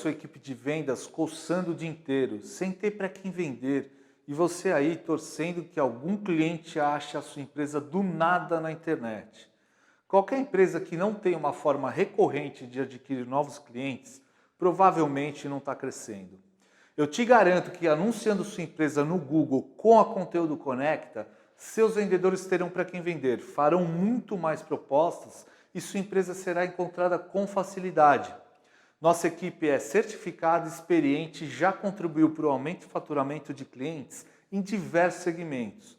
sua equipe de vendas coçando o dia inteiro, sem ter para quem vender, e você aí torcendo que algum cliente ache a sua empresa do nada na internet. Qualquer empresa que não tem uma forma recorrente de adquirir novos clientes, provavelmente não está crescendo. Eu te garanto que anunciando sua empresa no Google com a Conteúdo Conecta, seus vendedores terão para quem vender, farão muito mais propostas e sua empresa será encontrada com facilidade. Nossa equipe é certificada, experiente e já contribuiu para o aumento de faturamento de clientes em diversos segmentos.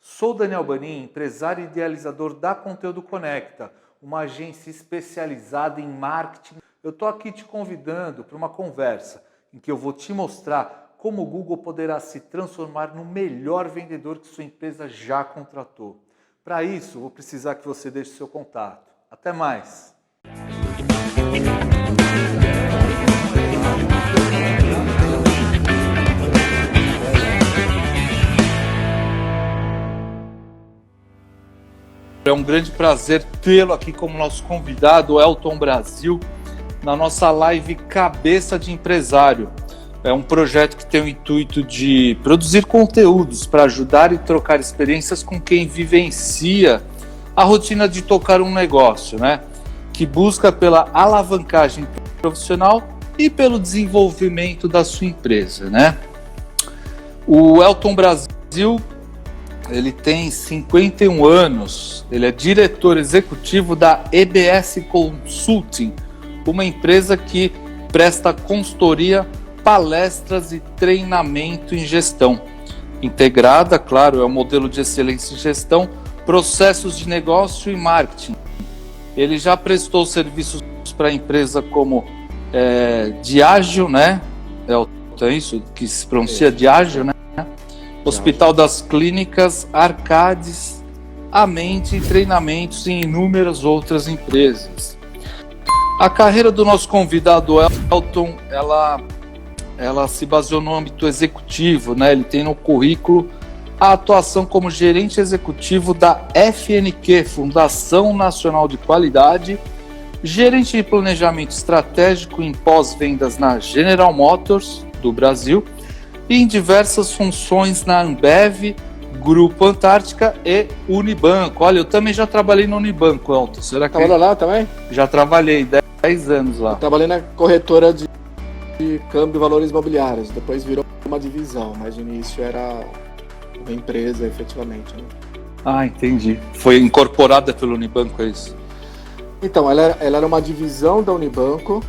Sou Daniel Banin, empresário e idealizador da Conteúdo Conecta, uma agência especializada em marketing. Eu estou aqui te convidando para uma conversa em que eu vou te mostrar como o Google poderá se transformar no melhor vendedor que sua empresa já contratou. Para isso, vou precisar que você deixe seu contato. Até mais! É um grande prazer tê-lo aqui como nosso convidado, Elton Brasil, na nossa live Cabeça de Empresário. É um projeto que tem o intuito de produzir conteúdos para ajudar e trocar experiências com quem vivencia a rotina de tocar um negócio, né? Que busca pela alavancagem profissional e pelo desenvolvimento da sua empresa, né? O Elton Brasil, ele tem 51 anos, ele é diretor executivo da EBS Consulting, uma empresa que presta consultoria, palestras e treinamento em gestão. Integrada, claro, é um modelo de excelência em gestão, processos de negócio e marketing. Ele já prestou serviços para a empresa como Diageo, né? É isso que se pronuncia Diageo, né? Hospital das Clínicas, Arcades, Amente e treinamentos em inúmeras outras empresas. A carreira do nosso convidado Elton, ela se baseou no âmbito executivo, né? Ele tem no currículo a atuação como gerente executivo da FNQ, Fundação Nacional de Qualidade, gerente de planejamento estratégico em pós-vendas na General Motors do Brasil e em diversas funções na Ambev, Grupo Antártica e Unibanco. Olha, eu também já trabalhei no Unibanco, Elton. Será que trabalhou lá também? Já trabalhei 10 anos lá. Eu trabalhei na corretora de câmbio e valores imobiliários, depois virou uma divisão, mas no início era uma empresa efetivamente, né? Ah, entendi. Foi incorporada pelo Unibanco, é isso? Então, ela era uma divisão da Unibanco,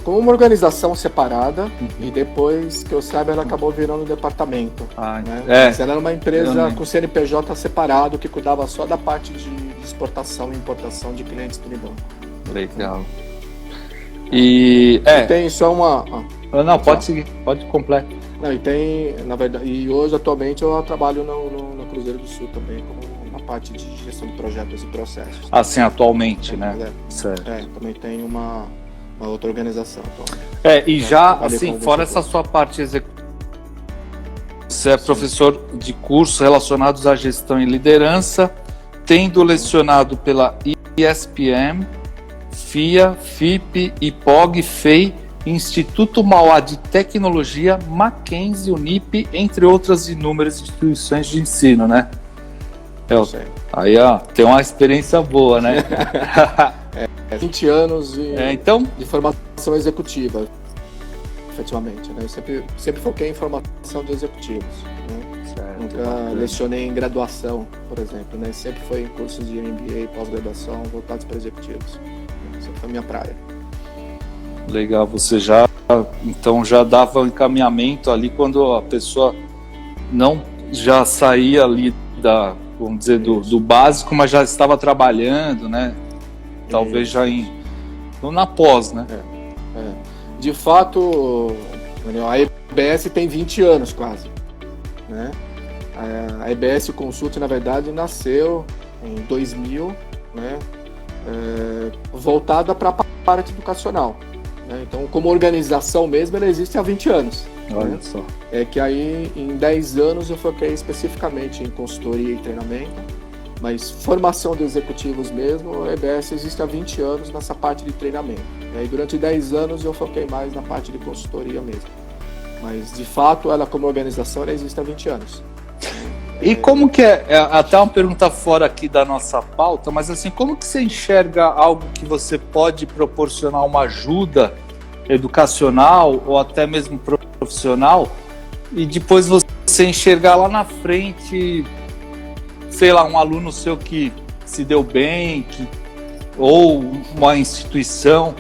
com uma organização separada, e depois, que eu saiba, ela acabou virando um departamento. Né? Mas ela era uma empresa com CNPJ separado, que cuidava só da parte de exportação e importação de clientes do Unibanco. Legal. E tem só uma... Não, pode seguir, pode completo. Não, e tem, na verdade, e hoje, atualmente, eu trabalho no Cruzeiro do Sul também, como uma parte de gestão de projetos e processos. Assim, atualmente, né? Certo. Também tem uma outra organização atualmente. E já, assim, fora essa sua parte executiva, você é professor de cursos relacionados à gestão e liderança, tendo lecionado pela ESPM, FIA, FIP, IPOG, FEI, Instituto Mauá de Tecnologia, Mackenzie, Unip, entre outras inúmeras instituições de ensino, né? Aí, tem uma experiência boa, né? 20 anos de formação executiva, efetivamente, né? Eu sempre foquei em formação de executivos, né? Certo, nunca lecionei em graduação, por exemplo, né? Sempre foi em cursos de MBA e pós-graduação voltados para executivos. Sempre foi a minha praia. Legal, você então já dava o encaminhamento ali quando a pessoa não já saía ali vamos dizer, do básico, mas já estava trabalhando, né? Talvez já na pós, né? De fato, a EBS tem 20 anos quase, né? A EBS Consult, na verdade, nasceu em 2000, né? Voltada para a parte educacional. Então, como organização mesmo, ela existe há 20 anos. Olha só. É que aí, em 10 anos, eu foquei especificamente em consultoria e treinamento. Mas formação de executivos mesmo, a EBS existe há 20 anos nessa parte de treinamento. E aí, durante 10 anos eu foquei mais na parte de consultoria mesmo. Mas, de fato, ela como organização ela existe há 20 anos. E como que é até uma pergunta fora aqui da nossa pauta, mas assim, como que você enxerga algo que você pode proporcionar uma ajuda educacional ou até mesmo profissional e depois você enxergar lá na frente, sei lá, um aluno seu que se deu bem, ou uma instituição,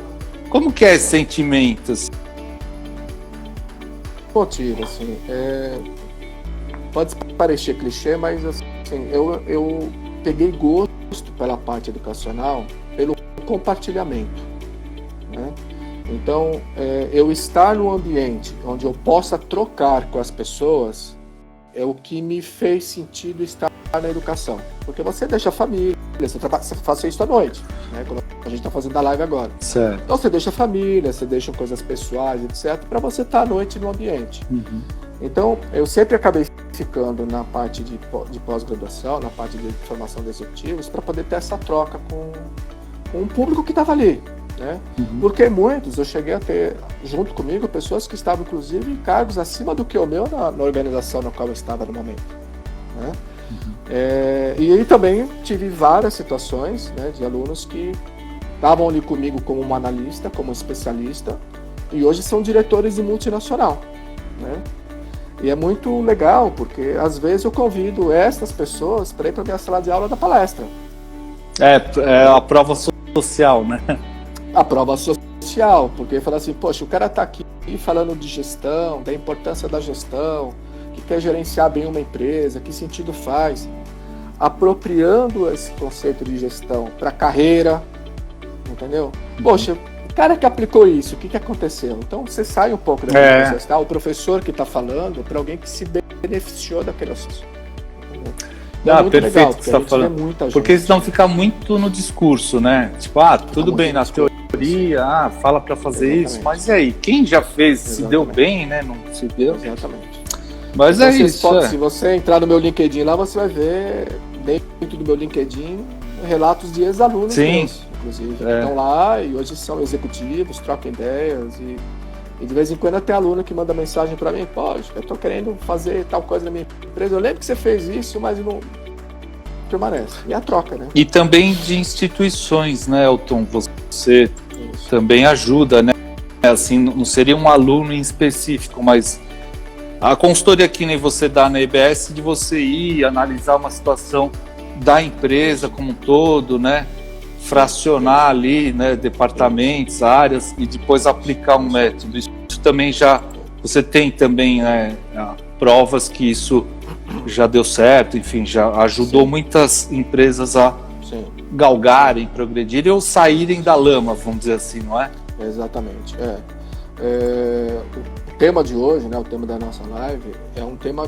como que é esse sentimento? Pô, Tiro, assim, pode parecer clichê, mas assim, eu peguei gosto pela parte educacional, pelo compartilhamento, né? Então, eu estar num ambiente onde eu possa trocar com as pessoas é o que me fez sentido estar na educação. Porque você deixa a família, você faz isso à noite, né? Como a gente está fazendo a live agora. Certo. Então você deixa a família, você deixa coisas pessoais, etc., para você estar à noite no ambiente. Uhum. Então, eu sempre acabei ficando na parte de pós-graduação, na parte de formação de executivos, para poder ter essa troca com um público que estava ali, né? Uhum. Porque muitos, eu cheguei a ter, junto comigo, pessoas que estavam, inclusive, em cargos acima do que o meu na organização na qual eu estava no momento, né? Uhum. E aí também tive várias situações, né, de alunos que estavam ali comigo como um analista, como um especialista, e hoje são diretores de multinacional, né? E é muito legal, porque às vezes eu convido essas pessoas para ir para a minha sala de aula da palestra. É a prova social, né? A prova social, porque fala assim, poxa, o cara está aqui falando de gestão, da importância da gestão, que quer gerenciar bem uma empresa, que sentido faz, apropriando esse conceito de gestão para a carreira, entendeu? Poxa, o cara que aplicou isso, o que aconteceu? Então você sai um pouco daquele processo, tá? O professor que está falando para alguém que se beneficiou daquele assunto. É muito perfeito legal, que você está falando, porque senão fica muito no discurso, né? Tipo, tudo bem na teoria, fala para fazer isso, mas e aí? Quem já fez, se deu bem, né? Não se deu? Exatamente. Mas então, isso. Se você entrar no meu LinkedIn lá, você vai ver dentro do meu LinkedIn relatos de ex-alunos meus, inclusive, que estão lá e hoje são executivos, trocam ideias e de vez em quando até aluno que manda mensagem para mim, poxa, eu estou querendo fazer tal coisa na minha empresa, eu lembro que você fez isso, mas não permanece. E a troca, né? E também de instituições, né, Elton? Você também ajuda, né? Assim, não seria um aluno em específico, mas a consultoria que nem você dá na EBS, de você ir analisar uma situação da empresa como um todo, né? Fracionar ali, né, departamentos, áreas e depois aplicar um método. Isso também você tem também, né, provas que isso já deu certo, enfim, já ajudou muitas empresas a galgarem, progredirem ou saírem da lama, vamos dizer assim, não é? Exatamente. O tema de hoje, né, o tema da nossa live, é um tema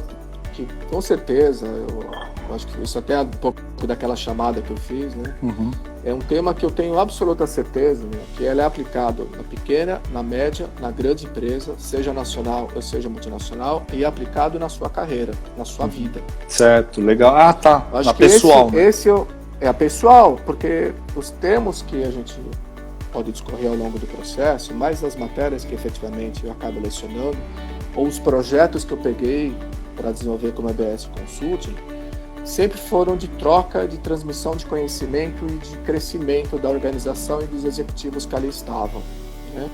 que, com certeza, eu acho que isso até é um pouco daquela chamada que eu fiz, né? Uhum. É um tema que eu tenho absoluta certeza, né, que ele é aplicado na pequena, na média, na grande empresa, seja nacional ou seja multinacional, e aplicado na sua carreira, na sua vida. Certo, legal. Tá. Acho na que pessoal, né? Esse é a pessoal, porque os termos que a gente pode discorrer ao longo do processo, mais as matérias que efetivamente eu acabo lecionando, ou os projetos que eu peguei para desenvolver como EBS Consulting, sempre foram de troca, de transmissão de conhecimento e de crescimento da organização e dos executivos que ali estavam, né?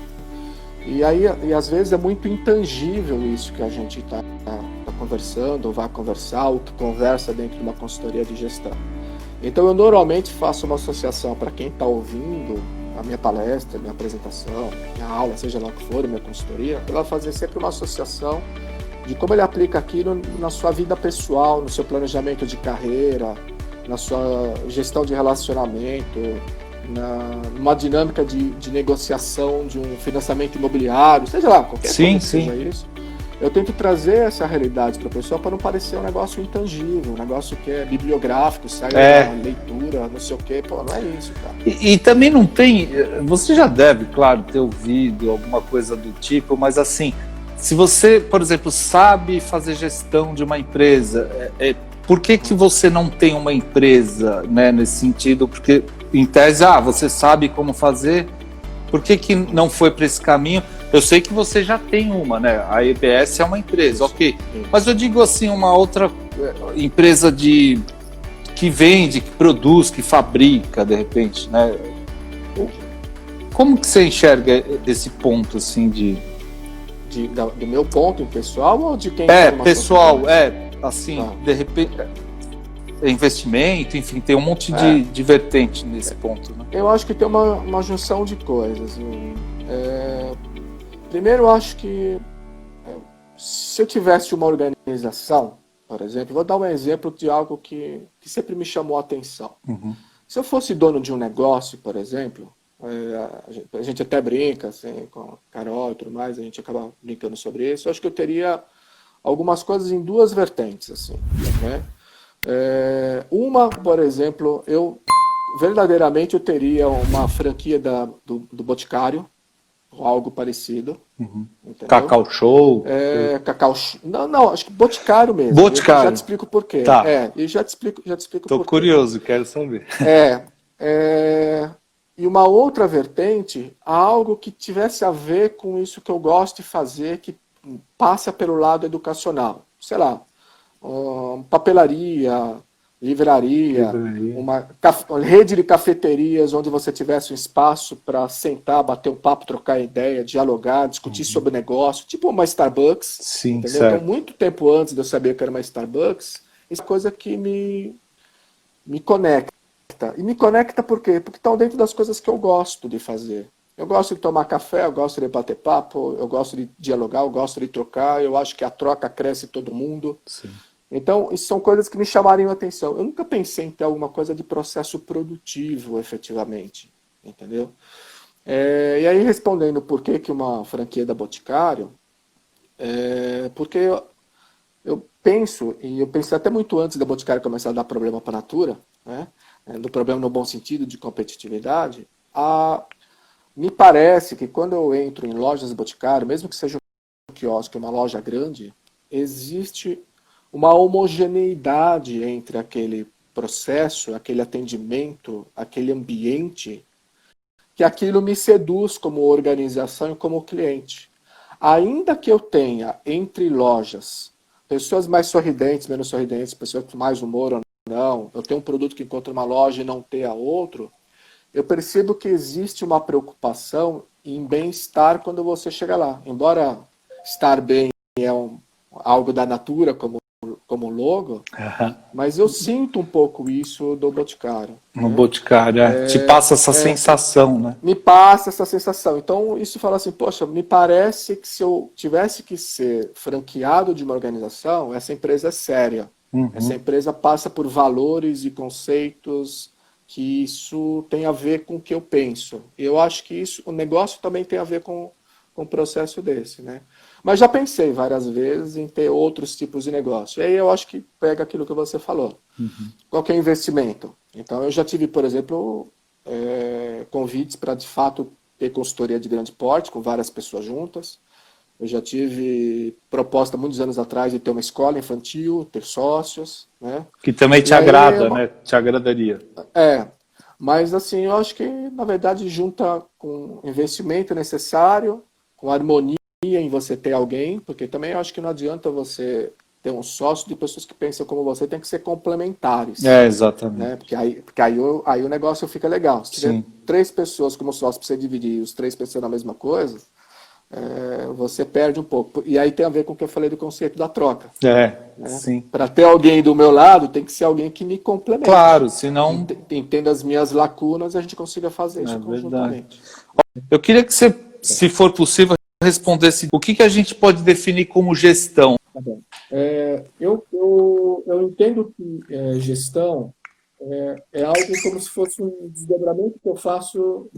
E às vezes é muito intangível isso que a gente está conversando, ou vai conversar, ou que conversa dentro de uma consultoria de gestão. Então eu normalmente faço uma associação para quem está ouvindo a minha palestra, a minha apresentação, minha aula, seja lá o que for, a minha consultoria, para ela fazer sempre uma associação de como ele aplica aquilo na sua vida pessoal, no seu planejamento de carreira, na sua gestão de relacionamento, numa dinâmica de negociação de um financiamento imobiliário, seja lá, qualquer coisa que seja isso. Eu tento trazer essa realidade para a pessoa para não parecer um negócio intangível, um negócio que é bibliográfico, sai da leitura, não sei o quê, não é isso, cara. E também não tem, você já deve, claro, ter ouvido alguma coisa do tipo, mas assim, se você, por exemplo, sabe fazer gestão de uma empresa, por que você não tem uma empresa, né, nesse sentido? Porque, em tese, você sabe como fazer, por que não foi para esse caminho? Eu sei que você já tem uma, né? A EBS é uma empresa, ok. Mas eu digo assim, uma outra empresa que vende, que produz, que fabrica, de repente, né? Como que você enxerga esse ponto, assim, do meu ponto pessoal ou de quem? Pessoal, assim, de repente, investimento, enfim, tem um monte de vertente nesse ponto, né? Eu acho que tem uma junção de coisas. Primeiro, eu acho que se eu tivesse uma organização, por exemplo, vou dar um exemplo de algo que sempre me chamou a atenção. Uhum. Se eu fosse dono de um negócio, por exemplo, a gente até brinca assim, com a Carol e tudo mais, a gente acaba brincando sobre isso. Eu acho que eu teria algumas coisas em duas vertentes, assim, né? Uma, por exemplo, verdadeiramente eu teria uma franquia do Boticário, ou algo parecido. Uhum. Cacau Show? Cacau Show. Não, acho que Boticário mesmo. Boticário. Eu já te explico por quê. Tá. E já te explico por quê. Tô curioso, quero saber. E uma outra vertente, algo que tivesse a ver com isso que eu gosto de fazer, que passa pelo lado educacional. Sei lá, papelaria, livraria, uma rede de cafeterias onde você tivesse um espaço para sentar, bater um papo, trocar ideia, dialogar, discutir sobre negócio, tipo uma Starbucks. Sim, entendeu? certo. Então, muito tempo antes de eu saber que era uma Starbucks, isso é coisa que me conecta. E me conecta por quê? Porque estão dentro das coisas que eu gosto de fazer. Eu gosto de tomar café, eu gosto de bater papo, eu gosto de dialogar, eu gosto de trocar, eu acho que a troca cresce todo mundo. Sim. Então, isso são coisas que me chamariam a atenção. Eu nunca pensei em ter alguma coisa de processo produtivo, efetivamente. Entendeu? E aí, respondendo por que uma franquia da Boticário, porque eu penso, e eu pensei até muito antes da Boticário começar a dar problema para a Natura, né? Do problema no bom sentido de competitividade, me parece que quando eu entro em lojas Boticário, mesmo que seja um quiosque, uma loja grande, existe uma homogeneidade entre aquele processo, aquele atendimento, aquele ambiente, que aquilo me seduz como organização e como cliente. Ainda que eu tenha entre lojas pessoas mais sorridentes, menos sorridentes, pessoas com mais humor ou não, eu tenho um produto que encontra uma loja e não ter a outro, eu percebo que existe uma preocupação em bem-estar quando você chega lá. Embora estar bem é algo da Natura como logo, mas eu sinto um pouco isso do Boticário. No Boticário, te passa essa sensação, né? Me passa essa sensação. Então, isso fala assim, poxa, me parece que se eu tivesse que ser franqueado de uma organização, essa empresa é séria. Uhum. Essa empresa passa por valores e conceitos que isso tem a ver com o que eu penso. E eu acho que o negócio também tem a ver com um processo desse, né? Mas já pensei várias vezes em ter outros tipos de negócio. E aí eu acho que pega aquilo que você falou. Uhum. Qual que é o investimento? Então eu já tive, por exemplo, convites para de fato ter consultoria de grande porte, com várias pessoas juntas. Eu já tive proposta muitos anos atrás de ter uma escola infantil, ter sócios, né? Que também te agrada, né? Te agradaria. Mas assim, eu acho que na verdade junta com investimento necessário, com harmonia em você ter alguém, porque também eu acho que não adianta você ter um sócio de pessoas que pensam como você, tem que ser complementares. Exatamente. Né? Porque aí o negócio fica legal. Se tiver 3 pessoas como sócio para você dividir, os 3 pensando na mesma coisa, você perde um pouco. E aí tem a ver com o que eu falei do conceito da troca. Sim. Para ter alguém do meu lado, tem que ser alguém que me complemente. Claro, senão... Entenda as minhas lacunas, a gente consiga fazer isso conjuntamente. Eu queria que você, se for possível, respondesse o que a gente pode definir como gestão. Tá bom. Eu entendo que gestão é algo como se fosse um desdobramento que eu faço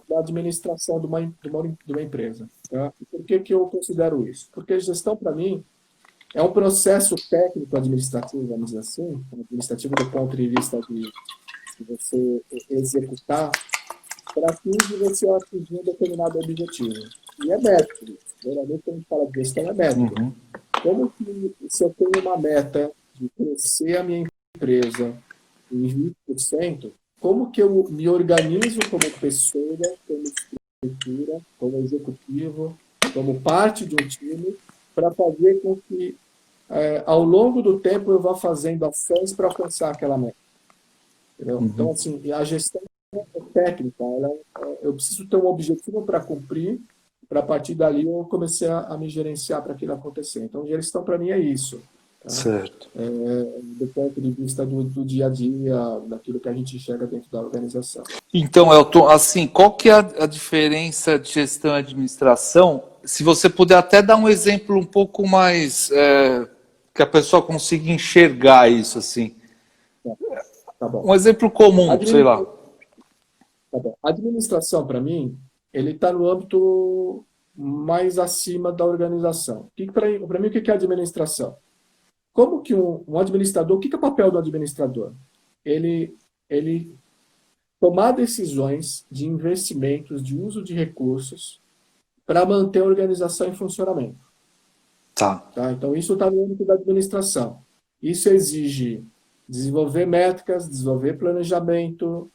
da administração de uma empresa. Tá? Por que eu considero isso? Porque gestão, para mim, é um processo técnico administrativo, vamos dizer assim, administrativo do ponto de vista de você executar, para fins de você atingir um determinado objetivo. E é método. Geralmente, quando a gente fala de gestão, é método. Uhum. Como que, se eu tenho uma meta de crescer a minha empresa em 20%, como que eu me organizo como pessoa, como estrutura, como executivo, como parte de um time, para fazer com que, ao longo do tempo, eu vá fazendo ações para alcançar aquela meta. Então, assim, a gestão técnica, eu preciso ter um objetivo para cumprir, para a partir dali eu comecei a me gerenciar para aquilo acontecer. Então, gestão para mim é isso. Tá? Certo. Do ponto de vista do dia a dia, daquilo que a gente enxerga dentro da organização. Então, Elton, assim, qual que é a diferença de gestão e administração? Se você puder até dar um exemplo um pouco mais que a pessoa consiga enxergar isso, assim. Tá bom. Um exemplo comum, sei lá. Tá bom. A administração, para mim, ele está no âmbito mais acima da organização. Para mim, o que é administração? Como que um administrador, o que é o papel do administrador? Ele tomar decisões de investimentos, de uso de recursos para manter a organização em funcionamento. Tá? Então, isso está no âmbito da administração. Isso exige desenvolver métricas, desenvolver planejamento,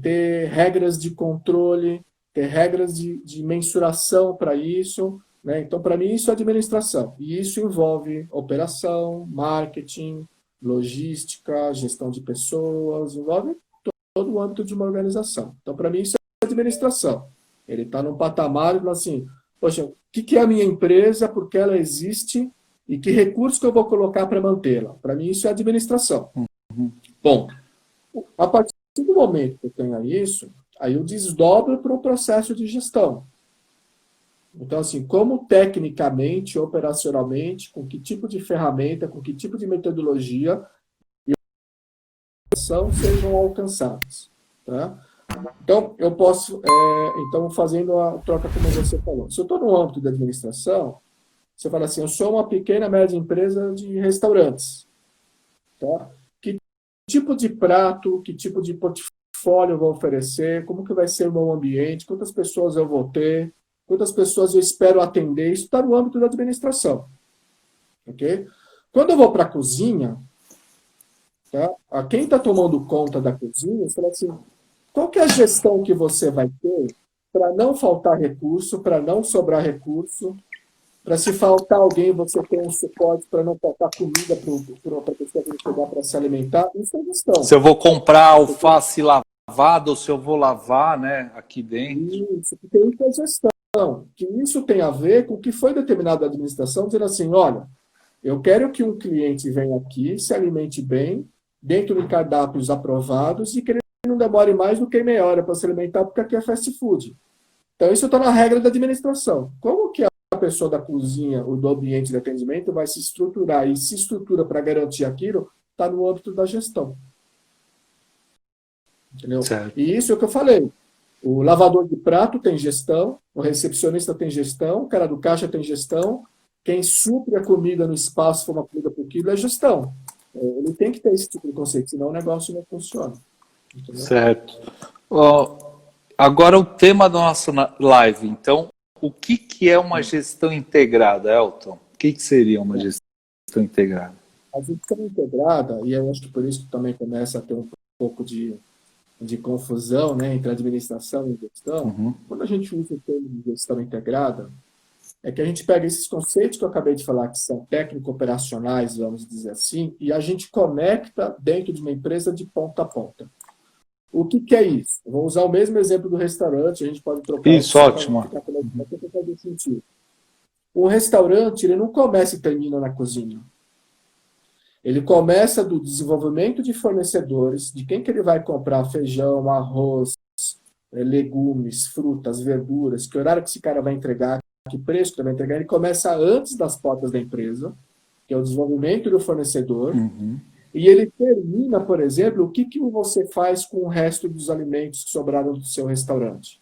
ter regras de controle, ter regras de mensuração para isso. Né? Então, para mim, isso é administração. E isso envolve operação, marketing, logística, gestão de pessoas, envolve todo o âmbito de uma organização. Então, para mim, isso é administração. Ele está num patamar, assim, poxa, o que é a minha empresa, por que ela existe e que recursos que eu vou colocar para mantê-la? Para mim, isso é administração. Bom, a partir do momento que eu tenho isso, aí eu desdobro para o processo de gestão. Então, assim, como tecnicamente, operacionalmente, com que tipo de ferramenta, com que tipo de metodologia sejam alcançados. Tá? Então, eu posso, fazendo a troca como você falou. Se eu estou no âmbito da administração, você fala assim, eu sou uma pequena, média empresa de restaurantes. Tá? Que tipo de prato, que tipo de portfólio eu vou oferecer, como que vai ser o meu ambiente, quantas pessoas eu vou ter, quantas pessoas eu espero atender, isso está no âmbito da administração. Ok? Quando eu vou para a cozinha, tá? Quem está tomando conta da cozinha, você fala assim, qual que é a gestão que você vai ter para não faltar recurso, para não sobrar recurso, para se faltar alguém, você ter um suporte para não faltar comida para a pessoa que chegar para se alimentar? Isso é gestão. Se eu vou comprar alface lavada ou se eu vou lavar, né, aqui dentro. Isso, porque isso é gestão. Que isso tem a ver com o que foi determinado da administração, dizendo assim, olha, eu quero que um cliente venha aqui, se alimente bem, dentro de cardápios aprovados e que ele não demore mais do que meia hora para se alimentar, porque aqui é fast food. Então, isso está na regra da administração. Como que a pessoa da cozinha ou do ambiente de atendimento vai se estruturar e se estrutura para garantir aquilo, está no âmbito da gestão. Entendeu? Certo. E isso é o que eu falei. O lavador de prato tem gestão, o recepcionista tem gestão, o cara do caixa tem gestão, quem supre a comida no espaço, se for uma comida por quilo, é gestão. Ele tem que ter esse tipo de conceito, senão o negócio não funciona. Entendeu? Certo. Agora o tema da nossa live, então, o que é uma gestão integrada, Elton? O que seria uma gestão integrada? A gestão integrada, e eu acho que por isso que também começa a ter um pouco de confusão, né, entre administração e gestão, quando a gente usa o termo de gestão integrada, é que a gente pega esses conceitos que eu acabei de falar, que são técnico-operacionais, vamos dizer assim, e a gente conecta dentro de uma empresa de ponta a ponta. O que é isso? Eu vou usar o mesmo exemplo do restaurante, a gente pode trocar... Isso, ótimo. Um restaurante, ele não começa e termina na cozinha. Ele começa do desenvolvimento de fornecedores, de quem que ele vai comprar feijão, arroz, legumes, frutas, verduras, que horário que esse cara vai entregar, que preço que ele vai entregar. Ele começa antes das portas da empresa, que é o desenvolvimento do fornecedor, e ele termina, por exemplo, o que você faz com o resto dos alimentos que sobraram do seu restaurante.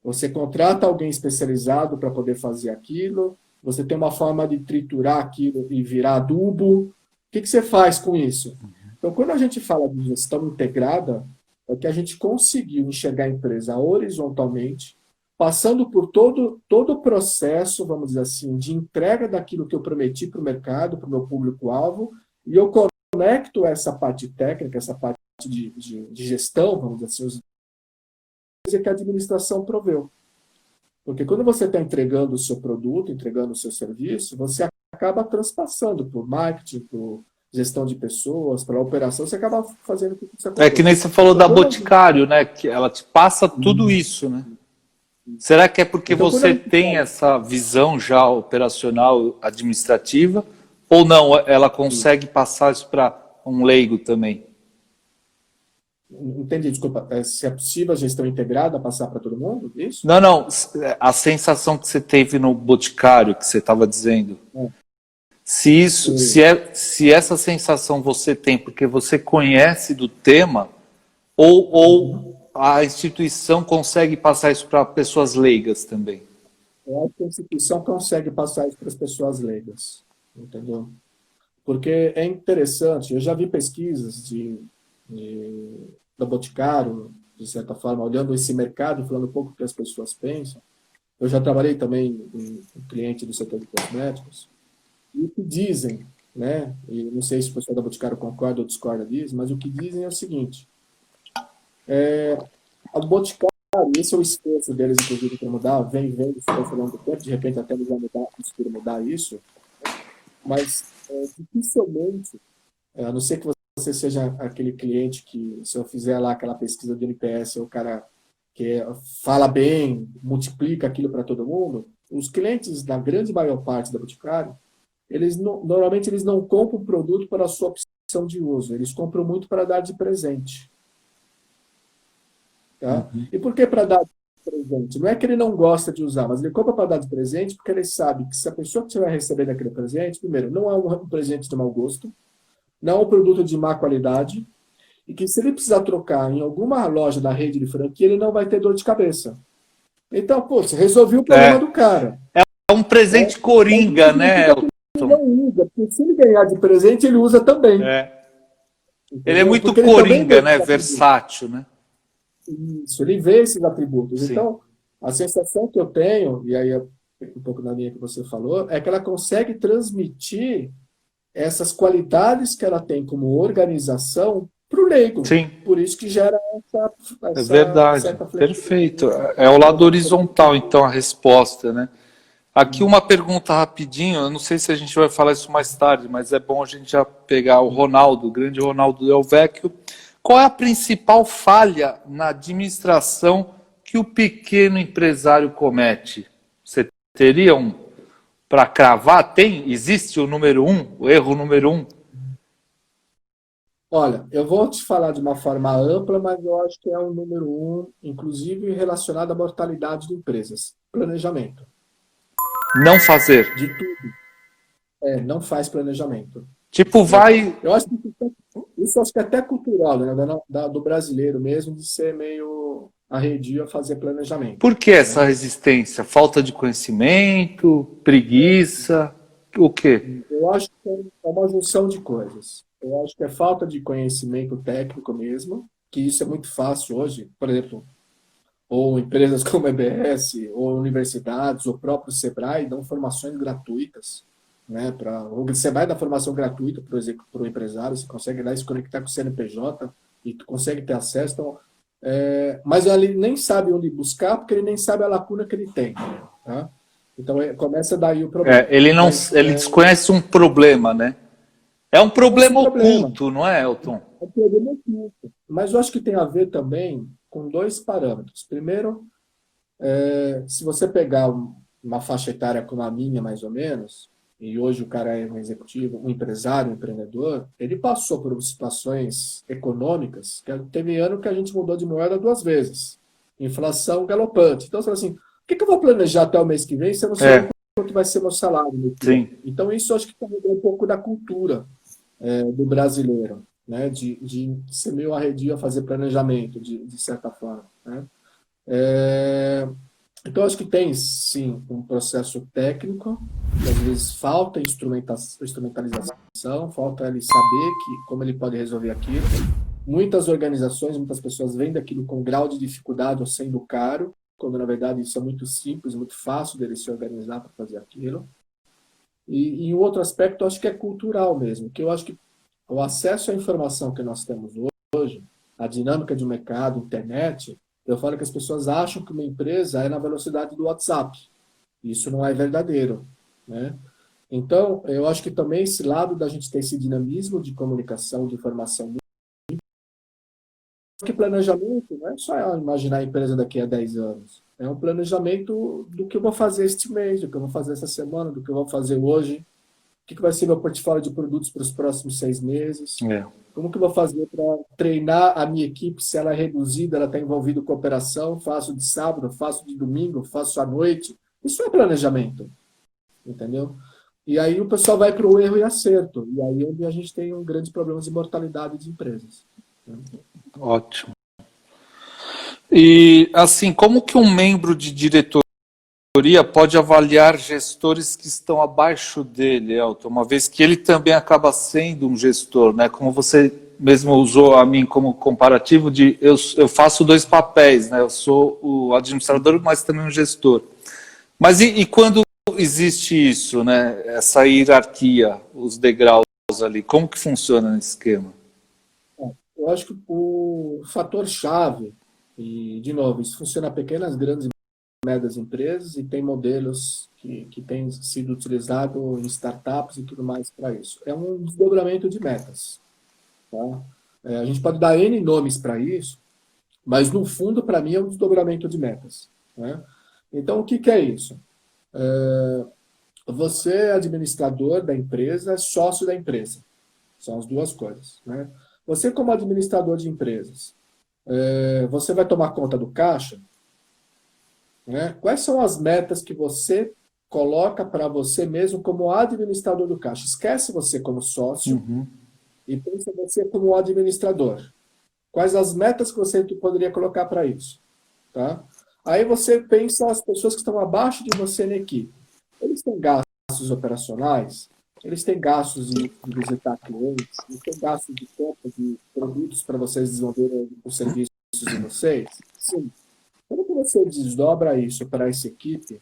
Você contrata alguém especializado para poder fazer aquilo, você tem uma forma de triturar aquilo e virar adubo. O que você faz com isso? Então, quando a gente fala de gestão integrada, é que a gente conseguiu enxergar a empresa horizontalmente, passando por todo o processo, vamos dizer assim, de entrega daquilo que eu prometi para o mercado, para o meu público-alvo, E eu conecto essa parte técnica, essa parte de gestão, vamos dizer assim, que a administração proveu. Porque quando você está entregando o seu produto, entregando o seu serviço, você acaba transpassando por marketing, por gestão de pessoas, para operação, você acaba fazendo tudo isso acontecer. É que nem você falou da Boticário, né? Que ela te passa tudo isso, né? Será que é porque então, você tem essa visão já operacional, administrativa, ou não, ela consegue passar isso para um leigo também? Entendi, desculpa. Se é possível a gestão integrada passar para todo mundo? Isso? Não. A sensação que você teve no Boticário, que você estava dizendo. Se essa sensação você tem porque você conhece do tema, ou a instituição consegue passar isso para pessoas leigas também? Eu acho que a instituição consegue passar isso para as pessoas leigas. Entendeu? Porque é interessante, eu já vi pesquisas da Boticário, de certa forma, olhando esse mercado, falando um pouco o que as pessoas pensam. Eu já trabalhei também com cliente do setor de cosméticos, e o que dizem, né, e não sei se o pessoal da Boticário concorda ou discorda disso, mas o que dizem é o seguinte, a Boticário, esse é o esforço deles, inclusive, para mudar, vem esforço ao longo do tempo, de repente até eles vão conseguir mudar isso, mas dificilmente, a não ser que você seja aquele cliente que, se eu fizer lá aquela pesquisa do NPS, o cara que fala bem, multiplica aquilo para todo mundo, os clientes, na grande maior parte da Boticário, normalmente eles não compram o produto para a sua opção de uso, eles compram muito para dar de presente. Tá? E por que para dar de presente? Não é que ele não gosta de usar, mas ele compra para dar de presente porque ele sabe que se a pessoa que estiver recebendo aquele presente, primeiro, não é um presente de mau gosto, não é um produto de má qualidade, e que se ele precisar trocar em alguma loja da rede de franquia, ele não vai ter dor de cabeça. Então, pô, você resolveu o problema do cara. É um presente coringa, né, Elton? Ele não usa, porque se ele ganhar de presente, ele usa também. Ele é muito coringa, né? Versátil, né? Isso, ele vê esses atributos. Sim. Então, a sensação que eu tenho, e aí um pouco na linha que você falou, é que ela consegue transmitir essas qualidades que ela tem como organização para o leigo. Sim. Por isso que gera essa é verdade, perfeito. É o lado horizontal, então, a resposta, né? Aqui uma pergunta rapidinho, eu não sei se a gente vai falar isso mais tarde, mas é bom a gente já pegar o Ronaldo, o grande Ronaldo Del Vecchio. Qual é a principal falha na administração que o pequeno empresário comete? Você teria para cravar? Existe o número 1, o erro número 1? Olha, eu vou te falar de uma forma ampla, mas eu acho que é o número 1, inclusive relacionado à mortalidade de empresas. Planejamento. Não fazer. De tudo. Não faz planejamento. Tipo, vai... Eu acho que isso acho que é até cultural, né, do brasileiro mesmo, de ser meio arredio a fazer planejamento. Por que essa resistência? Falta de conhecimento? Preguiça? O quê? Eu acho que é uma junção de coisas. Eu acho que é falta de conhecimento técnico mesmo, que isso é muito fácil hoje. Por exemplo, ou empresas como a EBS, ou universidades, ou próprio Sebrae dão formações gratuitas. Né, o Sebrae dá formação gratuita para o empresário, você consegue lá se conectar com o CNPJ e tu consegue ter acesso. Então, mas ele nem sabe onde buscar, porque ele nem sabe a lacuna que ele tem. Tá? Então, começa daí o problema. Ele desconhece um problema, né? É um problema oculto, não é, Elton? É um problema oculto. Mas eu acho que tem a ver também com 2 parâmetros. Primeiro, se você pegar uma faixa etária como a minha, mais ou menos, e hoje o cara é um executivo, um empresário, um empreendedor, ele passou por situações econômicas, que teve ano que a gente mudou de moeda 2 vezes. Inflação galopante. Então, você fala assim, o que eu vou planejar até o mês que vem se eu não sei quanto vai ser meu salário? Sim. Então, isso eu acho que também é um pouco da cultura do brasileiro, né? De ser meio arredio a fazer planejamento, de certa forma. Né? Então, acho que tem, sim, um processo técnico, que às vezes falta instrumentalização, falta ele saber como ele pode resolver aquilo. Muitas organizações, muitas pessoas veem daquilo com grau de dificuldade ou sendo caro, quando na verdade isso é muito simples, muito fácil dele se organizar para fazer aquilo. E um outro aspecto, acho que é cultural mesmo, que eu acho que o acesso à informação que nós temos hoje, a dinâmica de mercado, internet, eu falo que as pessoas acham que uma empresa é na velocidade do WhatsApp. Isso não é verdadeiro, né? Então, eu acho que também esse lado da gente ter esse dinamismo de comunicação, de informação, que planejamento não é só imaginar a empresa daqui a 10 anos. É um planejamento do que eu vou fazer este mês, do que eu vou fazer essa semana, do que eu vou fazer hoje, o que vai ser meu portfólio de produtos para os próximos 6 meses, como que eu vou fazer para treinar a minha equipe, se ela é reduzida, ela está envolvida com operação, faço de sábado, faço de domingo, faço à noite. Isso é planejamento, entendeu? E aí o pessoal vai para o erro e acerto. E aí é onde a gente tem um grande problema de mortalidade de empresas. Ótimo. E, assim, como que um membro de diretoria pode avaliar gestores que estão abaixo dele, Elton, uma vez que ele também acaba sendo um gestor, né? Como você mesmo usou a mim como comparativo de eu faço 2 papéis, né? Eu sou o administrador, mas também um gestor. Mas e quando existe isso, né? Essa hierarquia, os degraus ali, como que funciona nesse esquema? Eu acho que o fator-chave, e de novo, isso funciona em pequenas, grandes e médias empresas, e tem modelos que têm sido utilizados em startups e tudo mais para isso. É um desdobramento de metas. Tá? A gente pode dar N nomes para isso, mas no fundo, para mim, é um desdobramento de metas. Né? Então, o que é isso? Você é administrador da empresa, é sócio da empresa. São as duas coisas. Né? Você, como administrador de empresas, você vai tomar conta do caixa? Né? Quais são as metas que você coloca para você mesmo como administrador do caixa? Esquece você como sócio e pensa você como administrador. Quais as metas que você poderia colocar para isso? Tá? Aí você pensa as pessoas que estão abaixo de você na equipe. Eles têm gastos operacionais? Eles têm gastos de visitar clientes? Eles têm gastos de compra de produtos para vocês desenvolverem os serviços de vocês? Sim. Como que você desdobra isso para essa equipe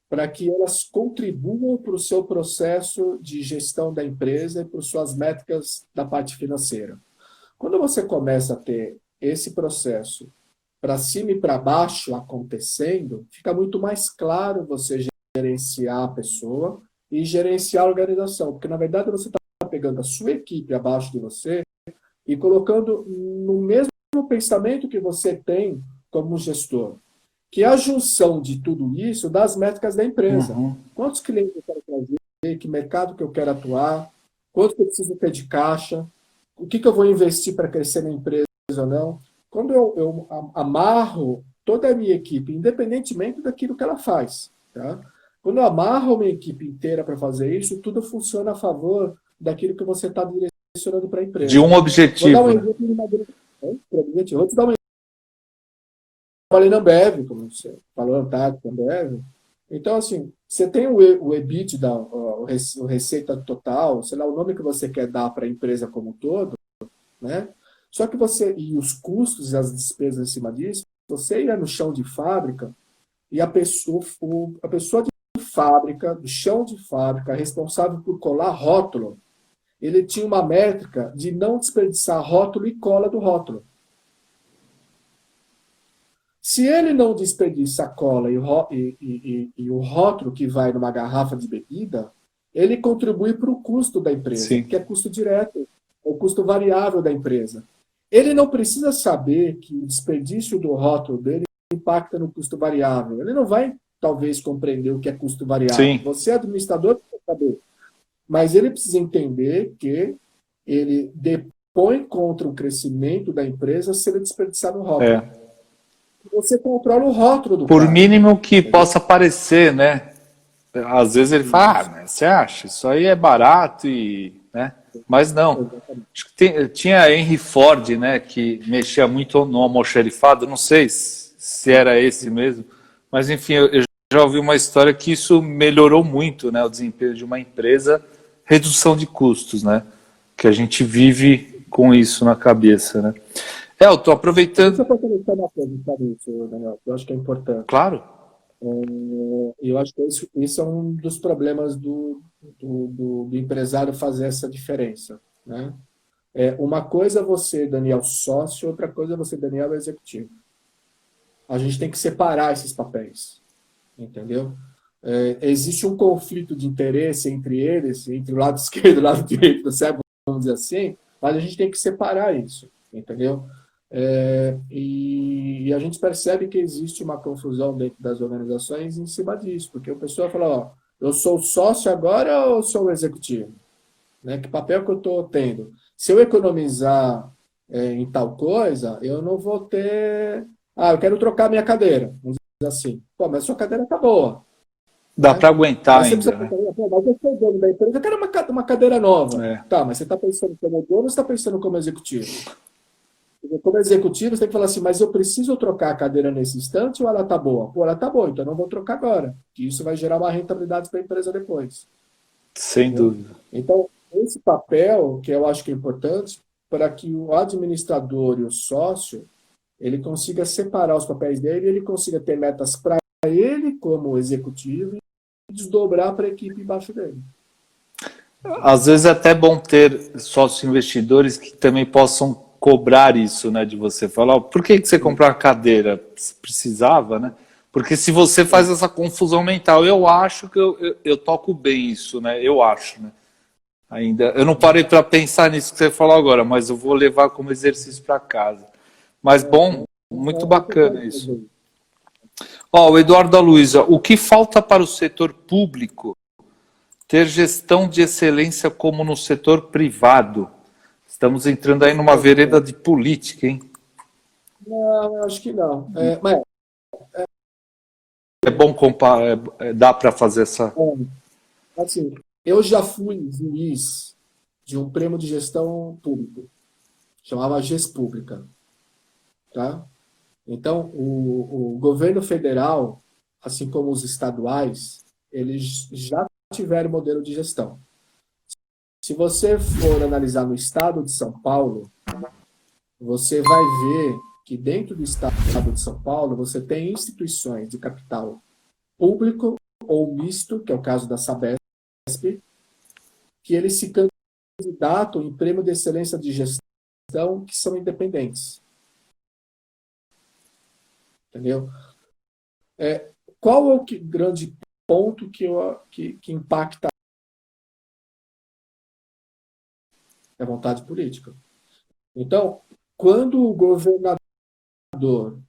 para que elas contribuam para o seu processo de gestão da empresa e para suas métricas da parte financeira? Quando você começa a ter esse processo para cima e para baixo acontecendo, fica muito mais claro você gerenciar a pessoa e gerenciar a organização, porque na verdade você está pegando a sua equipe abaixo de você e colocando no mesmo pensamento que você tem como gestor, que é a junção de tudo isso das métricas da empresa. Quantos clientes eu quero trazer, que mercado que eu quero atuar, quanto que eu preciso ter de caixa, o que eu vou investir para crescer na empresa ou não. Quando eu amarro toda a minha equipe, independentemente daquilo que ela faz, tá? Quando eu amarro a minha equipe inteira para fazer isso, tudo funciona a favor daquilo que você está direcionando para a empresa. De um objetivo. Vou dar um exemplo de uma objetivo. Vou te dar um exemplo. Eu falei na Ambev, como você falou, Antártica, Ambev. Então, assim, você tem o EBITDA, o receita total, sei lá, o nome que você quer dar para a empresa como um todo, né? Só que você, e os custos e as despesas em cima disso, você ia no chão de fábrica e a pessoa de fábrica, do chão de fábrica, responsável por colar rótulo, ele tinha uma métrica de não desperdiçar rótulo e cola do rótulo. Se ele não desperdiça a cola e o rótulo que vai numa garrafa de bebida, ele contribui para o custo da empresa, Sim. que é custo direto, é o custo variável da empresa. Ele não precisa saber que o desperdício do rótulo dele impacta no custo variável. Ele não vai, talvez, compreender o que é custo variável. Sim. Você, administrador, precisa saber. Mas ele precisa entender que ele depõe contra o crescimento da empresa se ele desperdiçar no rótulo. Você controla o rótulo do Por cara. mínimo que possa parecer, né? Às vezes ele fala, mas você acha? Isso aí é barato e... né? Mas não. Acho que tinha Henry Ford, né? Que mexia muito no almoxarifado. Não sei se era esse mesmo. Mas, enfim, eu já ouvi uma história que isso melhorou muito, né? O desempenho de uma empresa, redução de custos, né? Que a gente vive com isso na cabeça, né? Elton, aproveitando... Eu posso comentar uma coisa sobre isso, Daniel, eu acho que é importante. Claro. Eu acho que isso é um dos problemas do empresário fazer essa diferença, né? Uma coisa é você, Daniel, sócio, outra coisa é você, Daniel, executivo. A gente tem que separar esses papéis, entendeu? Existe um conflito de interesse entre eles, entre o lado esquerdo e o lado direito, vamos dizer assim, mas a gente tem que separar isso, entendeu? E a gente percebe que existe uma confusão dentro das organizações em cima disso, porque o pessoal fala, ó, eu sou sócio agora ou sou o executivo? Né? Que papel que eu estou tendo? Se eu economizar em tal coisa, eu não vou ter... eu quero trocar minha cadeira, vamos dizer assim. Pô, mas a sua cadeira tá boa. Dá para aguentar ainda. Mas eu sou dono da empresa, eu quero uma cadeira nova. Tá, mas você está pensando como dono ou você está pensando como executivo? Como executivo, você tem que falar assim, mas eu preciso trocar a cadeira nesse instante ou ela tá boa? Pô, ela tá boa, então eu não vou trocar agora. Que isso vai gerar uma rentabilidade para a empresa depois. Sem dúvida. Então, esse papel, que eu acho que é importante, para que o administrador e o sócio, ele consiga separar os papéis dele, ele consiga ter metas para ele como executivo e desdobrar para a equipe embaixo dele. Às vezes é até bom ter sócios investidores que também possam cobrar isso, né, de você. Falar, por que você comprou a cadeira? Precisava, né? Porque se você faz essa confusão mental, eu acho que eu toco bem isso, né? Eu acho, né? Ainda, eu não parei para pensar nisso que você falou agora, mas eu vou levar como exercício para casa. Mas bom, muito bacana isso. O Eduardo da Luiza, o que falta para o setor público ter gestão de excelência como no setor privado? Estamos entrando aí numa vereda de política, hein? Não, eu acho que não. É bom comparar, dá para fazer essa... Assim, eu já fui juiz de um prêmio de gestão público, chamava Gespública, tá? Então, o governo federal, assim como os estaduais, eles já tiveram modelo de gestão. Se você for analisar no estado de São Paulo, você vai ver que dentro do estado de São Paulo você tem instituições de capital público ou misto, que é o caso da Sabesp, que eles se candidatam em prêmio de excelência de gestão que são independentes. Entendeu? Qual é o grande ponto que impacta a vontade política? Então, quando o governador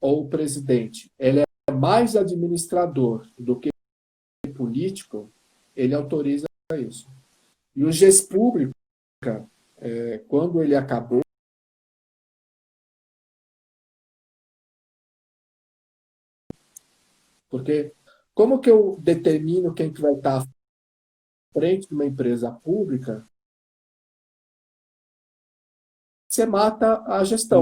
ou o presidente ele é mais administrador do que político, ele autoriza isso. E o Gespública, quando ele acabou, porque como que eu determino quem que vai estar à frente de uma empresa pública? Você mata a gestão.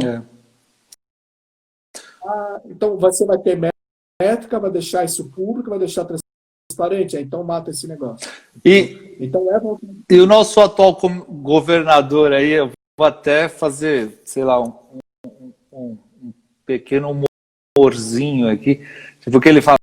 Então, você vai ter métrica, vai deixar isso público, vai deixar transparente, então mata esse negócio. E o nosso atual governador aí, eu vou até fazer, sei lá, um pequeno humorzinho aqui, porque ele fala,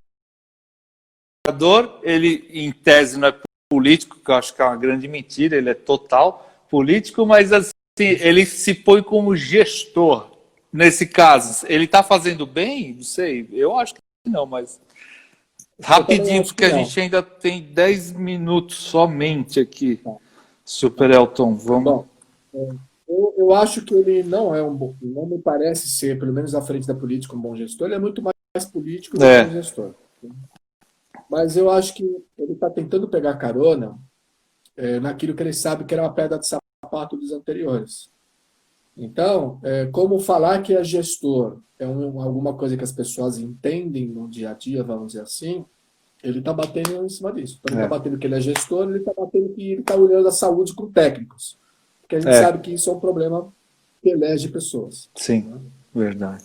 ele em tese não é político, que eu acho que é uma grande mentira, ele é total político, mas assim, ele se põe como gestor. Nesse caso, ele está fazendo bem? Não sei, eu acho que não, mas rapidinho, porque a gente ainda tem 10 minutos somente aqui. Super Elton, vamos. Bom, eu acho que ele não é não me parece ser, pelo menos à frente da política, um bom gestor, ele é muito mais político do que um gestor. Mas eu acho que ele está tentando pegar carona naquilo que ele sabe que era uma pedra de sapato dos anteriores. Então, como falar que é gestor é alguma coisa que as pessoas entendem no dia a dia, vamos dizer assim, ele está batendo em cima disso. Então, ele está batendo que ele é gestor, ele está batendo que ele está olhando a saúde com técnicos. Porque a gente sabe que isso é um problema que elege pessoas. Sim, né? Verdade.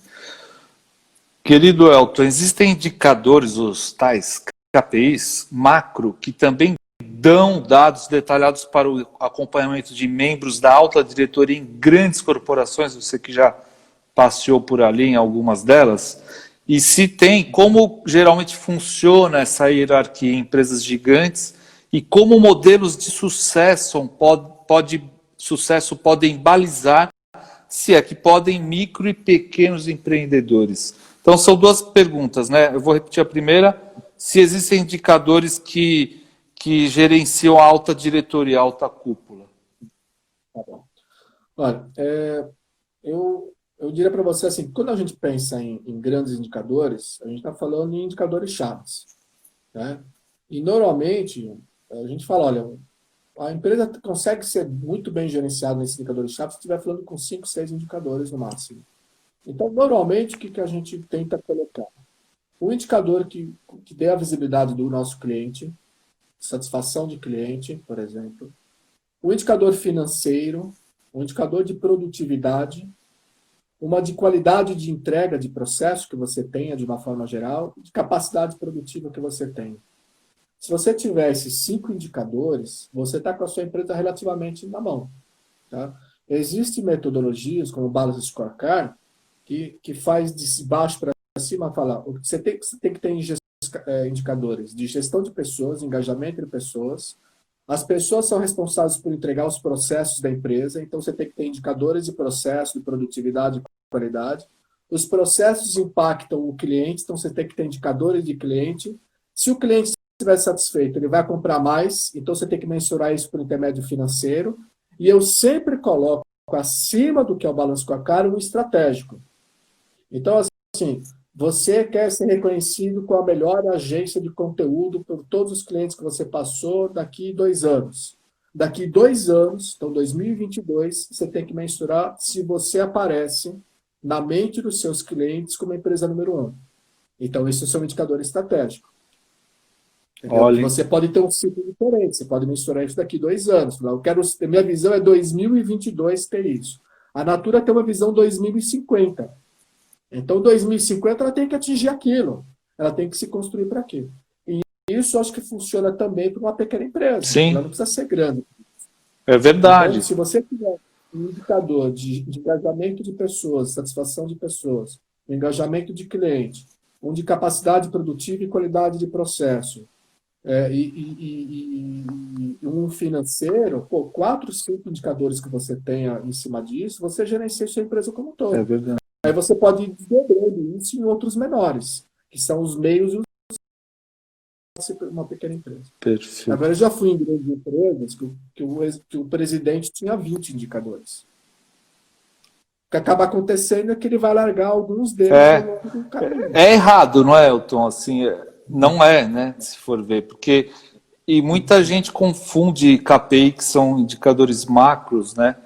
Querido Elton, existem indicadores, os tais KPIs macro, que também dão dados detalhados para o acompanhamento de membros da alta diretoria em grandes corporações, você que já passeou por ali em algumas delas, e se tem, como geralmente funciona essa hierarquia em empresas gigantes e como modelos de sucesso pode sucesso podem balizar, se é que podem, micro e pequenos empreendedores? Então, são duas perguntas, né? Eu vou repetir a primeira, se existem indicadores que gerenciam a alta diretoria, a alta cúpula. Tá bom. Olha, eu diria para você assim, quando a gente pensa em grandes indicadores, a gente está falando em indicadores chaves, né? E normalmente a gente fala, olha, a empresa consegue ser muito bem gerenciada nesses indicadores chaves se estiver falando com 5, 6 indicadores no máximo. Então, normalmente, o que a gente tenta colocar? Um indicador que dê a visibilidade do nosso cliente, satisfação de cliente, por exemplo. Um indicador financeiro, um indicador de produtividade, uma de qualidade de entrega de processo que você tenha de uma forma geral, de capacidade produtiva que você tem. Se você tiver esses 5 indicadores, você está com a sua empresa relativamente na mão. Tá? Existem metodologias, como o Balance Scorecard, que faz de baixo para cima, falar, você tem que ter indicadores de gestão de pessoas, engajamento entre pessoas. As pessoas são responsáveis por entregar os processos da empresa, então você tem que ter indicadores de processo, de produtividade e qualidade. Os processos impactam o cliente, então você tem que ter indicadores de cliente. Se o cliente estiver satisfeito, ele vai comprar mais, então você tem que mensurar isso por intermédio financeiro. E eu sempre coloco acima do que é o Balance Scorecard, um estratégico. Então, assim, você quer ser reconhecido com a melhor agência de conteúdo por todos os clientes que você passou daqui 2 anos. Daqui 2 anos, então 2022, você tem que mensurar se você aparece na mente dos seus clientes como a empresa número 1. Então, isso é um indicador estratégico. Olha. Você pode ter um ciclo diferente, você pode mensurar isso daqui 2 anos. Minha visão é 2022 ter isso. A Natura tem uma visão 2050. Então, 2050 ela tem que atingir aquilo. Ela tem que se construir para aquilo. E isso acho que funciona também para uma pequena empresa. Sim. Ela não precisa ser grande. É verdade. Então, se você tiver um indicador de engajamento de pessoas, satisfação de pessoas, engajamento de cliente, um de capacidade produtiva e qualidade de processo, e um financeiro, 4, 5 indicadores que você tenha em cima disso, você gerencia sua empresa como um todo. É verdade. Aí você pode ir desdobrando isso em outros menores, que são os meios e uma pequena empresa. Perfeito. Agora, eu já fui em grandes empresas que o presidente tinha 20 indicadores. O que acaba acontecendo é que ele vai largar alguns deles ao longo do caminho. É errado, não é, Elton? Assim, não é, né? Se for ver, porque muita gente confunde KPI, que são indicadores macros, né?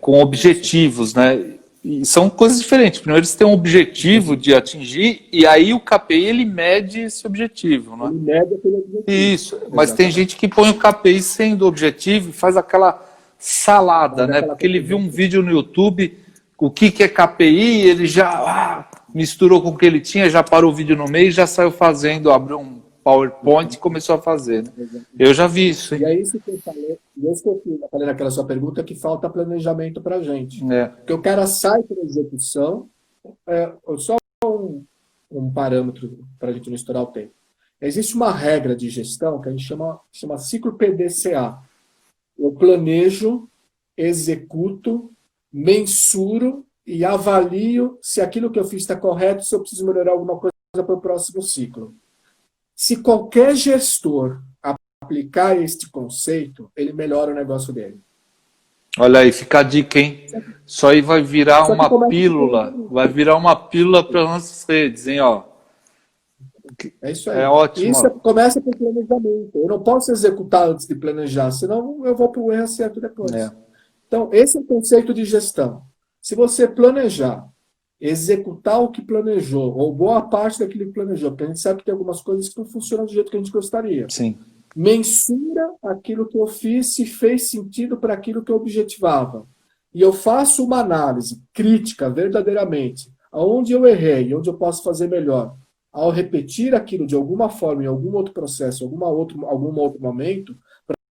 Com objetivos, né? E são coisas diferentes. Primeiro, eles têm um objetivo de atingir, e aí o KPI ele mede esse objetivo. Né? Ele mede aquele objetivo. Isso, mas exatamente. Tem gente que põe o KPI sendo objetivo e faz aquela salada, né? Porque ele viu um vídeo no YouTube, o que é KPI, ele já misturou com o que ele tinha, já parou o vídeo no meio e já saiu fazendo, abriu um PowerPoint e começou a fazer. Né? Eu já vi isso. Hein? E é isso que eu falei. E isso que eu falei naquela sua pergunta, que falta planejamento para a gente. Porque o cara sai para a execução, só um parâmetro para a gente não estourar o tempo. Existe uma regra de gestão que a gente chama ciclo PDCA. Eu planejo, executo, mensuro e avalio se aquilo que eu fiz está correto, se eu preciso melhorar alguma coisa para o próximo ciclo. Se qualquer gestor aplicar este conceito, ele melhora o negócio dele. Olha aí, fica a dica, hein? Isso aí vai virar uma pílula. Vai virar uma pílula para as nossas redes, hein? Ó. É isso aí. É ótimo. Isso começa com planejamento. Eu não posso executar antes de planejar, senão eu vou para o erro certo depois. Então, esse é o conceito de gestão. Se você planejar, executar o que planejou, ou boa parte daquilo que planejou, porque a gente sabe que tem algumas coisas que não funcionam do jeito que a gente gostaria. Sim. Mensura aquilo que eu fiz, se fez sentido para aquilo que eu objetivava. E eu faço uma análise crítica, verdadeiramente, aonde eu errei, onde eu posso fazer melhor. Ao repetir aquilo de alguma forma, em algum outro processo, algum outro momento,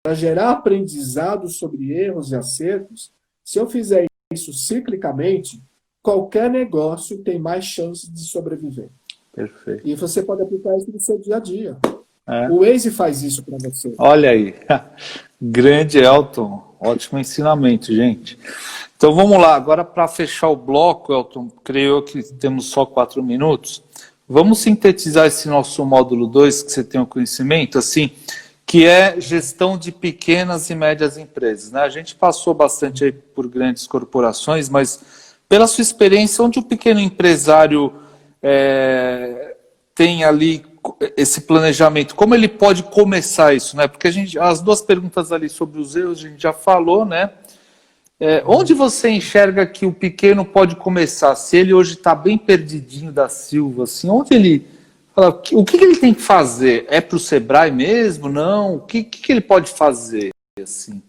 para gerar aprendizado sobre erros e acertos, se eu fizer isso ciclicamente, qualquer negócio tem mais chances de sobreviver. Perfeito. E você pode aplicar isso no seu dia a dia. O Waze faz isso para você. Olha aí. Grande Elton. Ótimo ensinamento, gente. Então vamos lá, agora para fechar o bloco, Elton, creio que temos só 4 minutos. Vamos sintetizar esse nosso módulo 2, que você tem o conhecimento, assim, que é gestão de pequenas e médias empresas, né? A gente passou bastante aí por grandes corporações, mas pela sua experiência, onde o pequeno empresário tem ali esse planejamento, como ele pode começar isso, né? Porque as duas perguntas ali sobre os erros a gente já falou, né? Onde você enxerga que o pequeno pode começar? Se ele hoje está bem perdidinho da Silva, assim, onde ele fala, o que ele tem que fazer? É para o Sebrae mesmo? Não? O que ele pode fazer? Assim?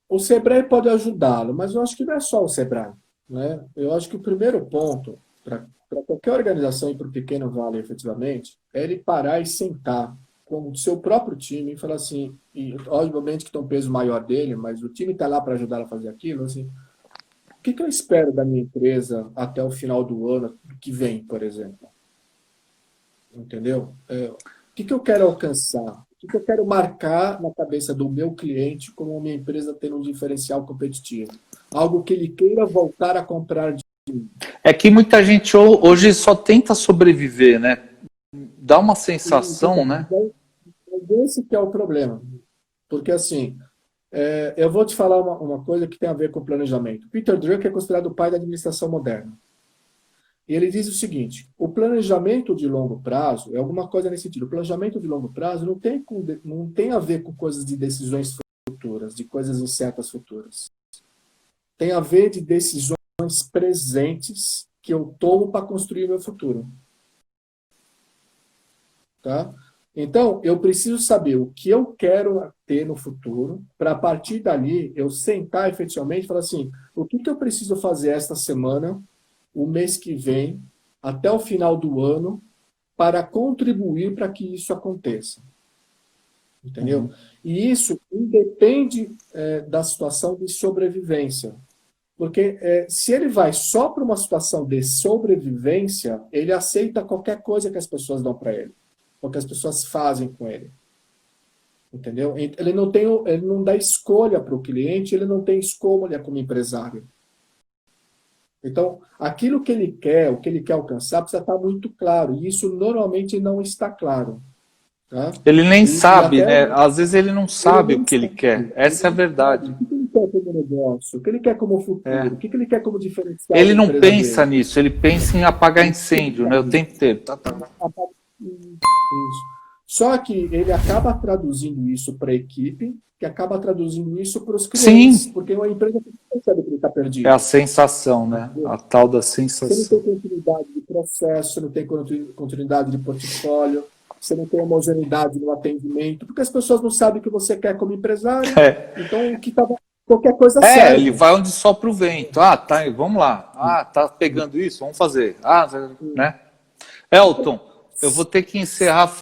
O Sebrae pode ajudá-lo, mas eu acho que não é só o Sebrae, né? Eu acho que o primeiro ponto para qualquer organização e para o pequeno vale, efetivamente, é ele parar e sentar com o seu próprio time e falar assim, e obviamente que tem um peso maior dele, mas o time está lá para ajudar a fazer aquilo, assim, o que eu espero da minha empresa até o final do ano que vem, por exemplo? Entendeu? O que eu quero alcançar? O que eu quero marcar na cabeça do meu cliente como minha empresa tendo um diferencial competitivo? Algo que ele queira voltar a comprar de mim. É que muita gente hoje só tenta sobreviver, né? Dá uma sensação, né? Esse que é o problema. Porque, assim, eu vou te falar uma coisa que tem a ver com planejamento. Peter Drucker é considerado o pai da administração moderna. E ele diz o seguinte, o planejamento de longo prazo é alguma coisa nesse sentido. O planejamento de longo prazo não tem a ver com coisas de decisões futuras, de coisas incertas futuras. Tem a ver de decisões presentes que eu tomo para construir o meu futuro. Tá? Então, eu preciso saber o que eu quero ter no futuro, para a partir dali eu sentar efetivamente e falar assim, o que eu preciso fazer esta semana, o mês que vem, até o final do ano, para contribuir para que isso aconteça. Entendeu? Uhum. E isso independe da situação de sobrevivência. Porque se ele vai só para uma situação de sobrevivência, ele aceita qualquer coisa que as pessoas dão para ele. O que as pessoas fazem com ele. Entendeu? Ele não dá escolha para o cliente, ele não tem escolha como empresário. Então, aquilo que ele quer, o que ele quer alcançar, precisa estar muito claro. E isso normalmente não está claro. Tá? Ele nem sabe, né? Às vezes ele não sabe o que ele quer. Essa é a verdade. O que ele quer como negócio? O que ele quer como futuro? O que ele quer como diferencial? Ele não pensa nisso, ele pensa em apagar incêndio, né? O tempo inteiro. Isso. Só que ele acaba traduzindo isso para a equipe, que acaba traduzindo isso para os clientes. Sim. Porque uma empresa percebe que ele está perdido. É a sensação, né? A tal da sensação. Você não tem continuidade de processo, você não tem continuidade de portfólio, você não tem homogeneidade no atendimento, porque as pessoas não sabem o que você quer como empresário. Então, o que estava... Qualquer coisa serve. Ele vai onde sopra o vento. Tá, vamos lá. Tá pegando isso? Vamos fazer. Né? Elton, eu vou ter que encerrar.